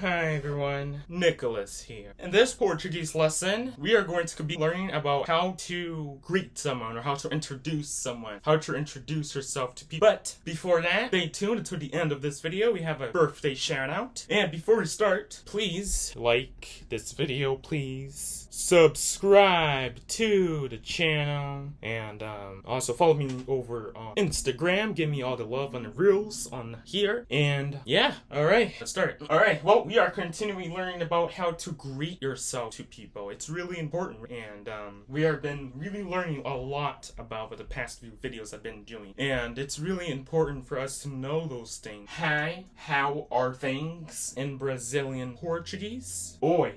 Hi everyone, Nicholas here. In this Portuguese lesson, we are going to be learning about how to greet someone or how to introduce someone, how to introduce yourself to people. But before that, stay tuned until the end of this video. We have a birthday shout out. And before we start, please like this video, please. Subscribe to the channel and also follow me over on Instagram. Give me all the love on the reels on here. And yeah, alright, let's start. Alright, well, we are continuing learning about how to greet yourself to people. It's really important, and we have been really learning a lot about what the past few videos I've been doing. And it's really important for us to know those things. Hi, how are things in Brazilian Portuguese? Oi,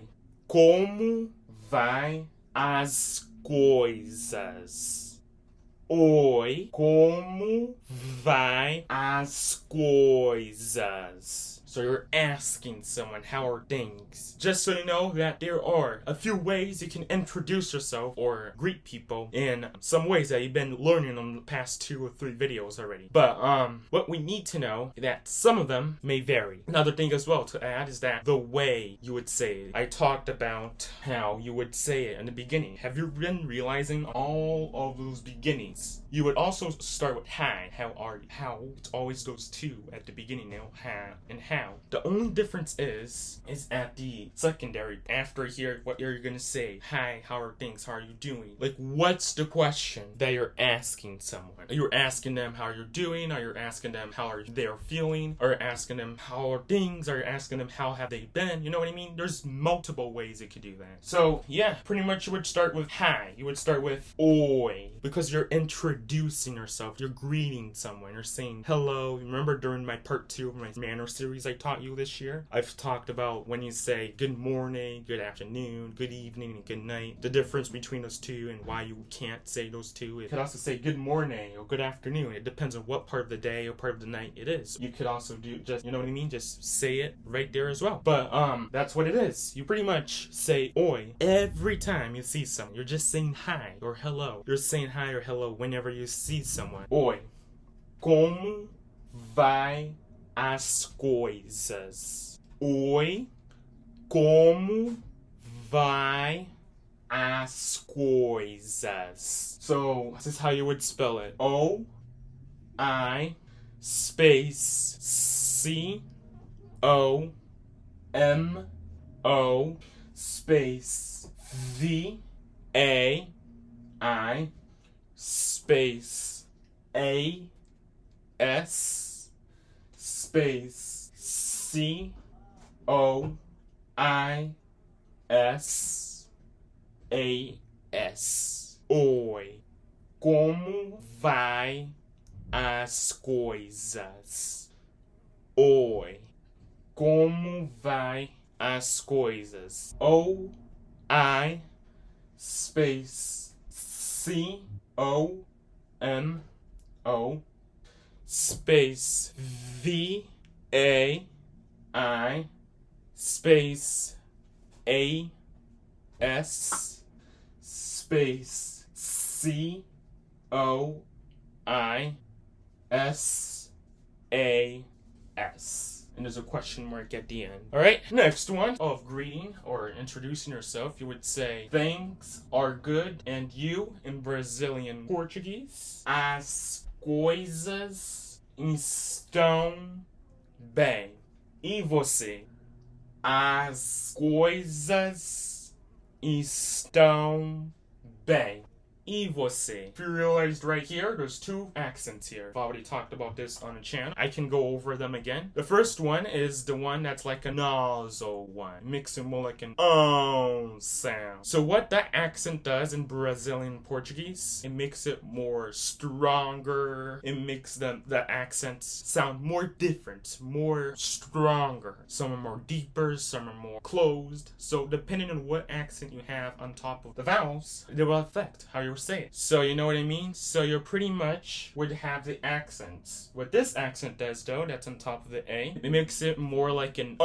como vai as coisas? Oi, como vai as coisas? So you're asking someone, how are things? Just so you know that there are a few ways you can introduce yourself or greet people in some ways that you've been learning on the past 2 or 3 videos already. But what we need to know is that some of them may vary. Another thing as well to add is that the way you would say it. I talked about how you would say it in the beginning. Have you been realizing all of those beginnings? You would also start with hi, how are you? How, it's always those two at the beginning now, ha and how. The only difference is at the secondary. After here, what you're gonna say, hi, how are things, how are you doing? Like, what's the question that you're asking someone? You're asking them how you're doing, or you're asking them how are they feeling, or you're asking them how are things, or you're asking them how have they been, you know what I mean? There's multiple ways you could do that. So yeah, pretty much you would start with hi, you would start with oi, because you're introducing yourself, you're greeting someone, you're saying hello. Remember during my part 2 of my manner series I taught you this year, I've talked about when you say good morning, good afternoon, good evening, and good night, the difference between those two and why you can't say those two. You could also say good morning or good afternoon. It depends on what part of the day or part of the night it is. You could also do just, you know what I mean, just say it right there as well. But that's what it is. You pretty much say oi every time you see someone. You're just saying hi or hello. You're saying hi or hello whenever you see someone. Oi, como vai as coisas? Oi, como vai as coisas? So this is how you would spell it. O-I space C-O-M-O space V-A-I space A-S space C-O-I-S-A-S. Oi, como vai as coisas? Oi, como vai as coisas? O-I space C-O-M-O space V-A-I space A-S space C-O-I-S-A-S. And there's a question mark at the end. Alright, next one of greeting or introducing yourself. You would say, things are good, and you in Brazilian Portuguese. As coisas estão bem. E você? As coisas estão bem. E você? If you realized right here, there's 2 accents here. I've already talked about this on the channel. I can go over them again. The first one is the one that's like a nasal one. Makes it more like an sound. So what that accent does in Brazilian Portuguese, it makes it more stronger. It makes the accents sound more different, more stronger. Some are more deeper, some are more closed. So depending on what accent you have on top of the vowels, it will affect how you say it. So you know what I mean? So you pretty much would have the accents. What this accent does though, that's on top of the A, it makes it more like an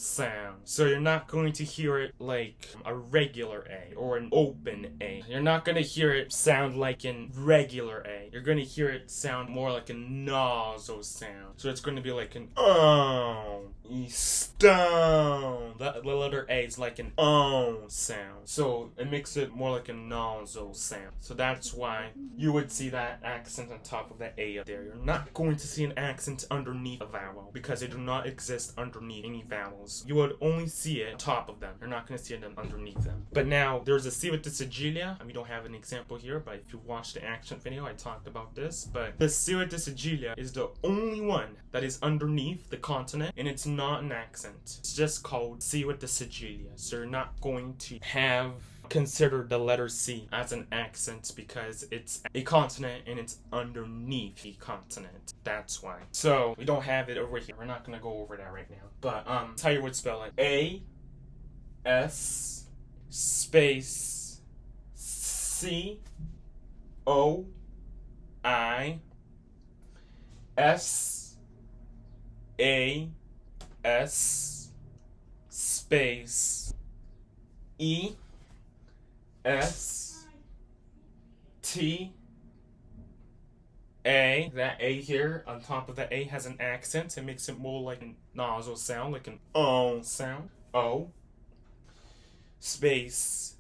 sound. So you're not going to hear it like a regular A or an open A. You're not going to hear it sound like an regular A. You're going to hear it sound more like a nasal sound. So it's going to be like an estão. The letter A is like an sound. So it makes it more like a nasal sound. So that's why you would see that accent on top of that A up there. You're not going to see an accent underneath a vowel because they do not exist underneath any vowels. You would only see it on top of them. You're not going to see it underneath them. But now there's a C with the sigilla. We don't have an example here, but if you watch the accent video, I talked about this. But the C with the sigilla is the only one that is underneath the consonant, and it's not an accent. It's just called C with the sigilla. So you're not going to have consider the letter C as an accent because it's a consonant and it's underneath the consonant. That's why. So we don't have it over here. We're not gonna go over that right now. But that's how you would spell it. A S space C O I S A S space E S T A. That A here on top of the A has an accent. It makes it more like a nasal sound, like an O sound. O space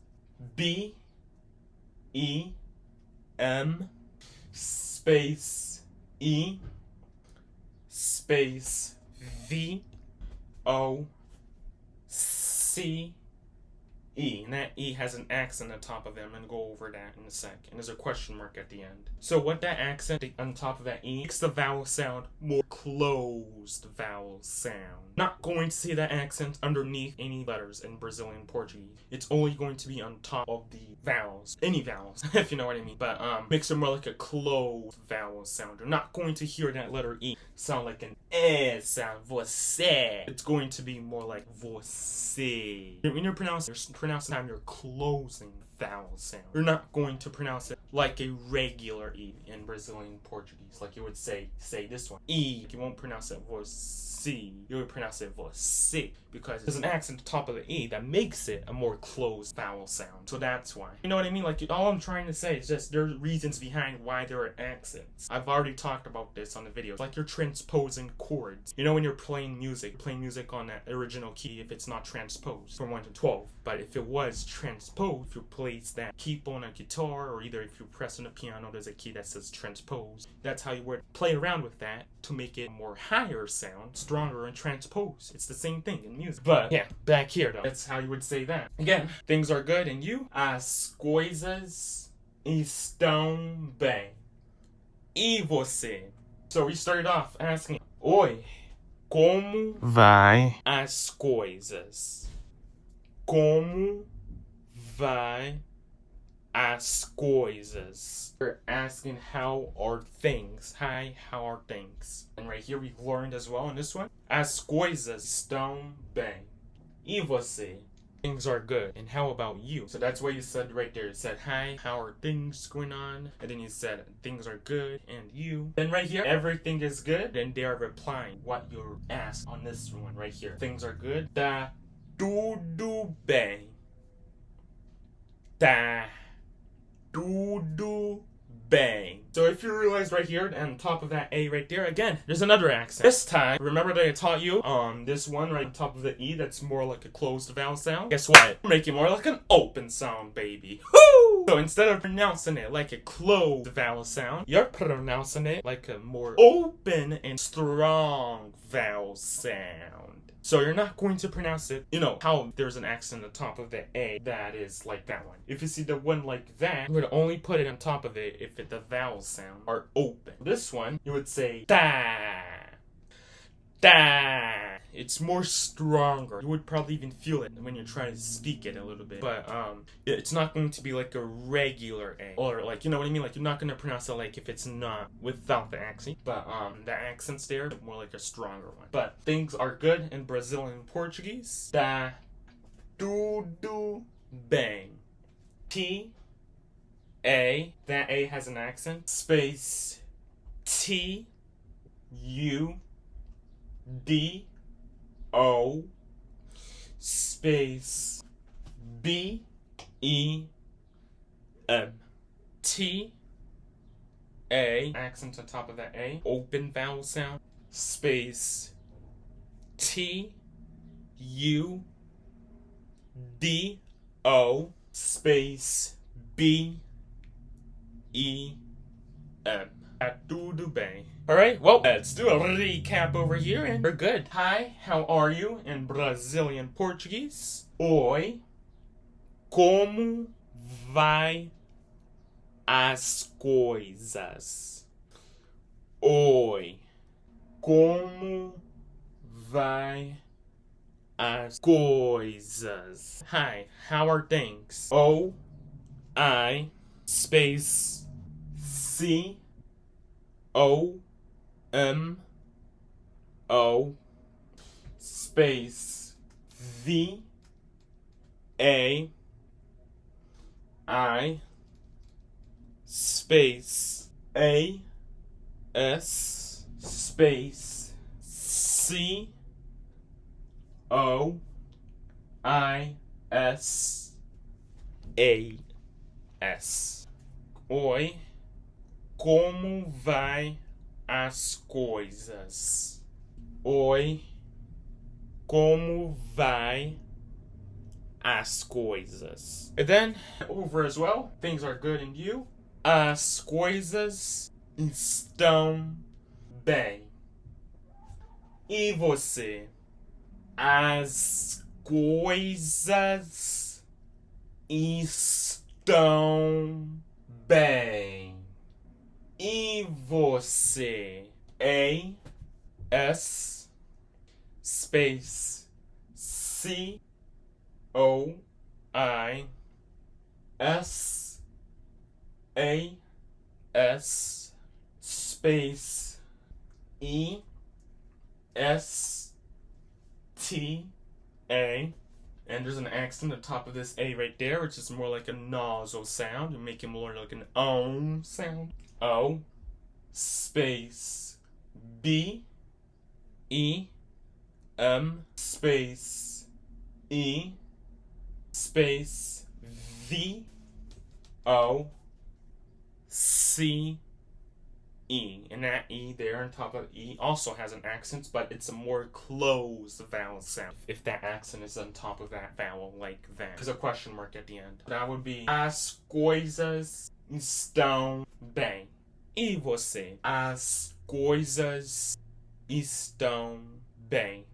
B E M space E space V O C E, and that E has an accent on top of it. I'm going to go over that in a sec. And there's a question mark at the end. So what that accent on top of that E makes the vowel sound more closed vowel sound. Not going to see that accent underneath any letters in Brazilian Portuguese. It's only going to be on top of the vowels. Any vowels, if you know what I mean. But makes it more like a closed vowel sound. You're not going to hear that letter E sound like an E sound, você. It's going to be more like você. When you're pronouncing time, you're closing the vowel sound. You're not going to pronounce it like a regular E in Brazilian Portuguese. Like you would say this one. E. You won't pronounce it você. You would pronounce it você because there's an accent at the top of the E that makes it a more closed vowel sound. So that's why. You know what I mean? Like all I'm trying to say is just there's reasons behind why there are accents. I've already talked about this on the video. Like you're transposing chords. You know when you're playing music on that original key if it's not transposed from 1 to 12. But if it was transposed, if you place that key on a guitar or either if you press on a piano, there's a key that says transpose. That's how you would play around with that to make it a more higher sound, stronger and transpose. It's the same thing in music. But yeah, back here though, that's how you would say that. Again, things are good and you? As coisas estão bem. E você? So we started off asking, oi, como vai as coisas? Como vai as coisas? We're asking how are things? Hi, how are things? And right here we learned as well in this one. As coisas estão bem. E você? Things are good. And how about you? So that's what you said right there. You said, hi, how are things going on? And then you said, things are good. And you? Then right here, everything is good. Then they are replying what you asked on this one right here. Things are good. Tá tudo bem. Tá tudo bem. So if you realize right here, and on top of that A right there, again, there's another accent. This time, remember that I taught you this one right on top of the E that's more like a closed vowel sound? Guess what? Make it more like an open sound, baby. Woo! So instead of pronouncing it like a closed vowel sound, you're pronouncing it like a more open and strong vowel sound. So you're not going to pronounce it, you know, how there's an accent on top of the A that is like that one. If you see the one like that, you're going to only put it on top of it if the vowel sounds are open. This one, you would say da. Da. It's more stronger. You would probably even feel it when you're trying to speak it a little bit. But it's not going to be like a regular A. Or like, you know what I mean? Like you're not going to pronounce it like if it's not without the accent. But the accent's there, more like a stronger one. But things are good in Brazilian Portuguese. Tá tudo bem. T A. That A has an accent. Space T U D O space B E M T A, accent on top of that A, open vowel sound, space T U D O, space B E M. Tudo bem. Alright, well, let's do a recap over here and we're good. Hi, how are you in Brazilian Portuguese? Oi, como vai as coisas? Oi, como vai as coisas? Hi, how are things? O, I, space, C, O, M, O, space, V, A, I, space, A, S, space, C, O, I, S, A, S. Oi, como vai as coisas? Oi, como vai as coisas? And then, over as well, things are good and you. As coisas estão bem. E você? As coisas estão bem. E você? A, S, space, C, O, I, S, A, S, space, E, S, T, A, and there's an accent on top of this A right there, which is more like a nasal sound. You make it more like an ohm sound. O, space, B, E, M, space, E, space, V, O, C, E. And that E there on top of E also has an accent, but it's a more closed vowel sound. If that accent is on top of that vowel like that. There's a question mark at the end. That would be as coisas estão bem. E você? As coisas estão bem.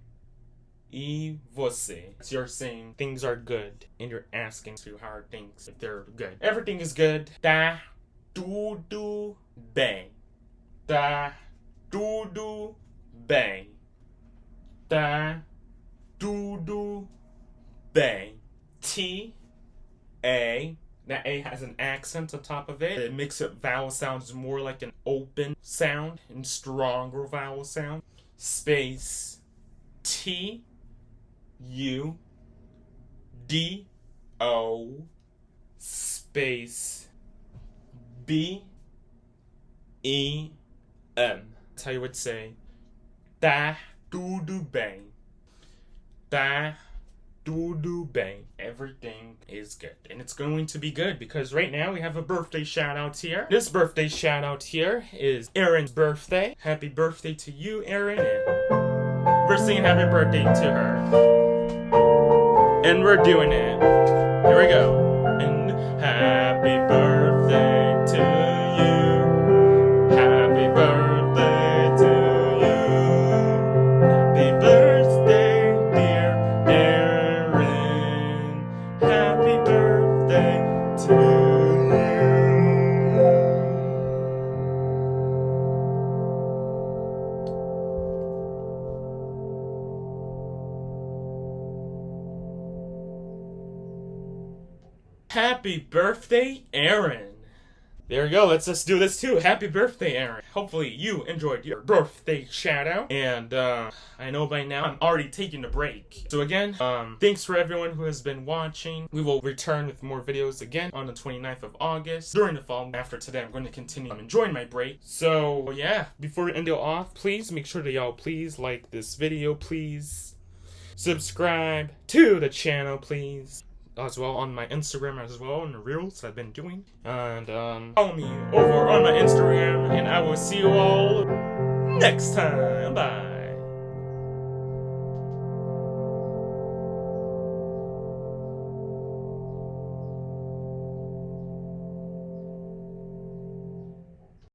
E você? So you're saying things are good, and you're asking to how are things if they're good. Everything is good. Tá tudo bem. Tá tudo bem. Tá tudo bem. T, A. That A has an accent on top of it. It makes it vowel sounds more like an open sound and stronger vowel sound. Space T U D O space B E M. That's how you would say tá tudo bem. Tá tudo bem. Everything is good. And it's going to be good because right now we have a birthday shout out here. This birthday shout out here is Erin's birthday. Happy birthday to you, Erin. And we're singing happy birthday to her. And we're doing it. Here we go. And happy birthday to you. Happy birthday to you. Happy birthday, dear Erin. Happy birthday to you. Happy birthday, Erin. There you go. Let's just do this too. Happy birthday, Erin. Hopefully you enjoyed your birthday shout out. And I know by now I'm already taking a break. So again, thanks for everyone who has been watching. We will return with more videos again on the 29th of August during the fall. After today, I'm going to continue enjoying my break. So yeah, before we end it off, please make sure that y'all please like this video, please. subscribe to the channel, please. As well on my Instagram as well, and the reels I've been doing. And follow me over on my Instagram, and I will see you all next time. Bye.